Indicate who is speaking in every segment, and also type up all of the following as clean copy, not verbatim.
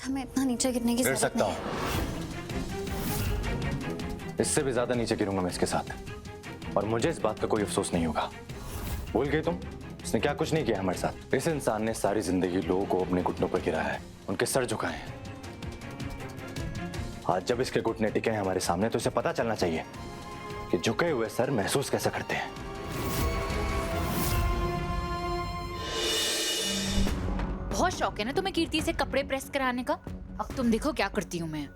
Speaker 1: हमें इतना नीचे गिरने की
Speaker 2: गिर
Speaker 1: जरूरत
Speaker 2: सकता
Speaker 1: नहीं
Speaker 2: हूँ, इससे भी ज्यादा नीचे गिरूंगा मैं इसके साथ, और मुझे इस बात का कोई अफसोस नहीं होगा। भूल गए तुम, इसने क्या कुछ नहीं किया हमारे साथ। इस इंसान ने सारी जिंदगी लोगों को अपने घुटनों पर गिराया है, उनके सर झुकाए हैं। आज जब इसके घुटने टिके हैं हमारे सामने तो इसे पता चलना चाहिए कि झुके हुए सर महसूस कैसे करते हैं।
Speaker 3: बहुत शौक है ना तुम्हें कीर्ति से कपड़े प्रेस कराने का। अब तुम देखो क्या करती हूँ मैं।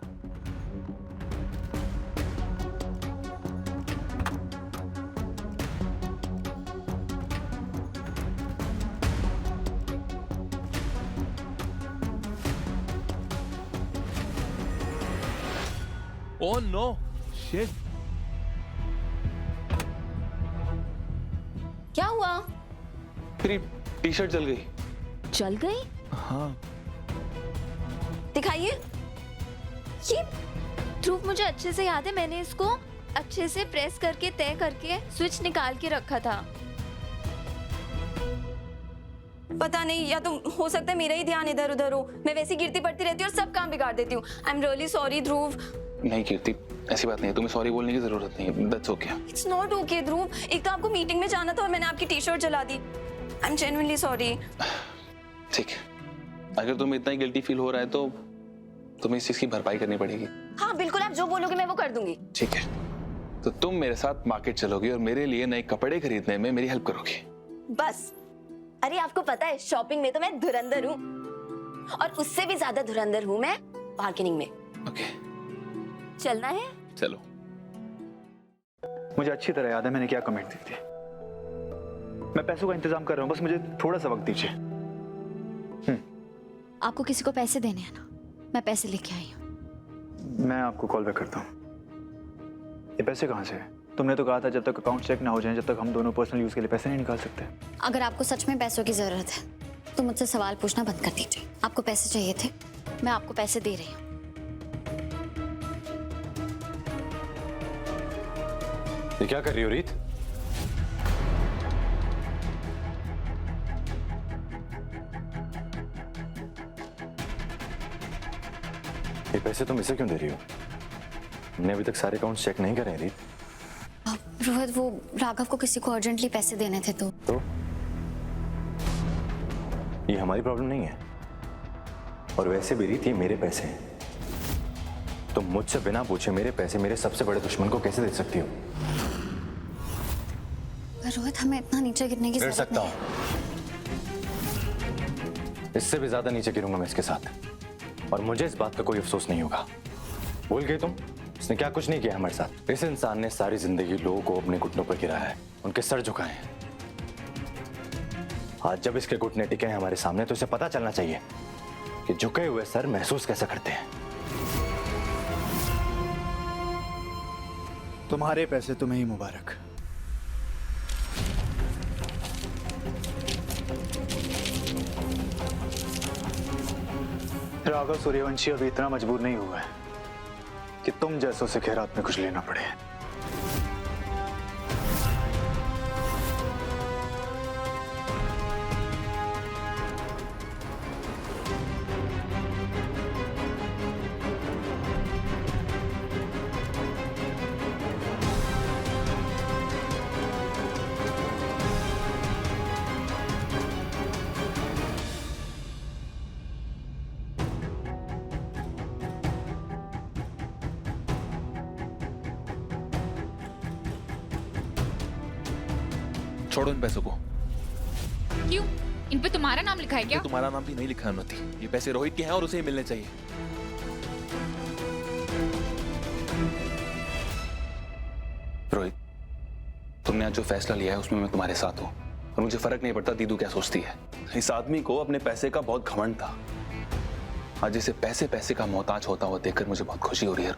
Speaker 4: Oh no, shit.
Speaker 5: क्या हुआ?
Speaker 4: मेरी टी शर्ट जल गई।
Speaker 5: जल गई?
Speaker 4: हाँ।
Speaker 5: दिखाइए। ये ध्रुव, मुझे अच्छे से याद है, मैंने इसको अच्छे से प्रेस करके तय करके स्विच निकाल के रखा था। पता नहीं, या तो हो सकता है मेरा ही ध्यान इधर उधर हो। मैं वैसी गिरती पड़ती रहती हूँ और सब काम बिगाड़ देती हूँ। आई एम रियली सॉरी ध्रुव।
Speaker 4: नहीं कीर्ति, ऐसी बात नहीं है, तुम्हें सॉरी बोलने की जरूरत नहीं है। That's okay.
Speaker 5: It's not okay Dhruv. एक तो आपको मीटिंग में जाना था और मैंने आपकी टी शर्ट जला दी। I am genuinely sorry.
Speaker 4: ठीक है, अगर तुम्हें इतना ही गिल्टी फील हो रहा है तो तुम्हें इस चीज की भरपाई करनी पड़ेगी।
Speaker 5: हाँ बिल्कुल, आप जो बोलोगे मैं वो कर दूंगी।
Speaker 4: ठीक है, तो तुम मेरे साथ मार्केट चलोगी और मेरे लिए नए कपड़े खरीदने में मेरी हेल्प करोगी।
Speaker 5: बस। अरे आपको पता है, शॉपिंग में तो मैं धुरंधर हूँ, और उससे भी ज्यादा धुरंधर हूँ मैं बार्गेनिंग में।
Speaker 4: ओके,
Speaker 5: चलना है?
Speaker 4: चलो।
Speaker 6: मुझे अच्छी तरह याद है मैंने क्या कमेंट दी थी। मैं पैसों का इंतजाम कर रहा हूँ, बस मुझे थोड़ा सा वक्त दीजिए।
Speaker 1: आपको किसी को पैसे देने हैं ना, मैं पैसे लेके आई हूँ।
Speaker 6: मैं आपको कॉल बैक करता हूँ। ये पैसे कहाँ से हैं? तुमने तो कहा था जब तक अकाउंट चेक ना हो जाए, जब तक हम दोनों पर्सनल यूज के लिए पैसे नहीं निकाल सकते।
Speaker 1: अगर आपको सच में पैसों की जरूरत है तो मुझसे सवाल पूछना बंद कर दीजिए। आपको पैसे चाहिए थे, मैं आपको पैसे दे रही हूँ।
Speaker 2: ये क्या कर रही हो रीत? ये पैसे तुम इसे क्यों दे रही हो? हमने अभी तक सारे अकाउंट चेक नहीं करे रीत।
Speaker 1: रोहित, वो राघव को किसी को अर्जेंटली पैसे देने थे तो
Speaker 2: ये हमारी प्रॉब्लम नहीं है, और वैसे भी रीत ये मेरे पैसे हैं। तुम मुझसे बिना पूछे मेरे पैसे मेरे सबसे बड़े दुश्मन को कैसे दे सकती हो?
Speaker 1: रोहित, हमें इतना नीचे गिरने की
Speaker 2: गिर
Speaker 1: जरूरत
Speaker 2: सकता
Speaker 1: नहीं
Speaker 2: हूं, इससे भी ज्यादा नीचे गिरूंगा मैं इसके साथ, और मुझे इस बात का कोई अफसोस नहीं होगा। भूल गए तुम, इसने क्या कुछ नहीं किया हमारे साथ। इस इंसान ने सारी जिंदगी लोगों को अपने घुटनों पर गिराया है, उनके सर झुकाए हैं। आज जब इसके घुटने टिके हैं हमारे सामने तो इसे पता चलना चाहिए कि झुके हुए सर महसूस कैसे करते हैं।
Speaker 6: तुम्हारे पैसे तुम्हें ही मुबारक। राघव सूर्यवंशी अभी इतना मजबूर नहीं हुआ है कि तुम जैसों से खैरात में कुछ लेना पड़े।
Speaker 4: छोड़ो इन पैसों को।
Speaker 3: क्यों? इन पे तुम्हारा नाम लिखा है क्या?
Speaker 4: तुम्हारा नाम भी नहीं लिखा है उन्नति। ये पैसे रोहित के हैं और उसे ही मिलने चाहिए। रोहित, तुमने आज जो फैसला लिया है उसमें मैं तुम्हारे साथ हूं, और मुझे फर्क नहीं पड़ता दीदू क्या सोचती है। इस आदमी को अपने पैसे का बहुत घमंड था। आज इसे पैसे पैसे का मोहताज होता हुआ देखकर मुझे बहुत खुशी हो रही है।